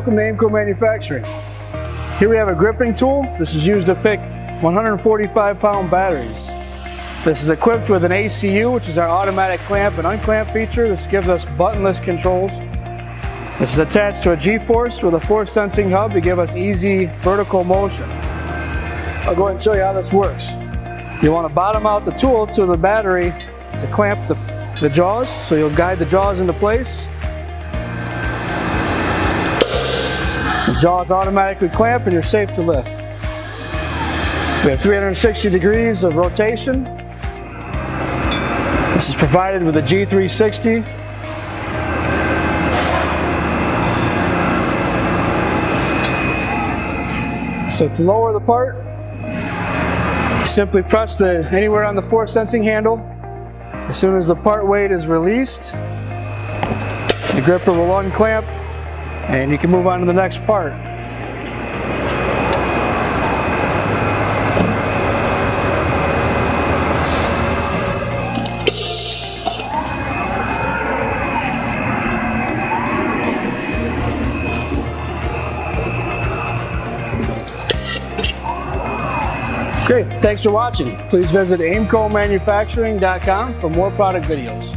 Welcome to Aimco Manufacturing. Here we have a gripping tool. This is used to pick 145-pound batteries. This is equipped with an ACU, which is our automatic clamp and unclamp feature. This gives us buttonless controls. This is attached to a G-force with a force sensing hub to give us easy vertical motion. I'll go ahead and show you how this works. You want to bottom out the tool to the battery to clamp the jaws, so you'll guide the jaws into place. The jaws automatically clamp and you're safe to lift. We have 360 degrees of rotation. This is provided with a G360. So to lower the part, you simply press anywhere on the force sensing handle. As soon as the part weight is released, the gripper will unclamp and you can move on to the next part. Great, thanks for watching. Please visit aimcomanufacturing.com for more product videos.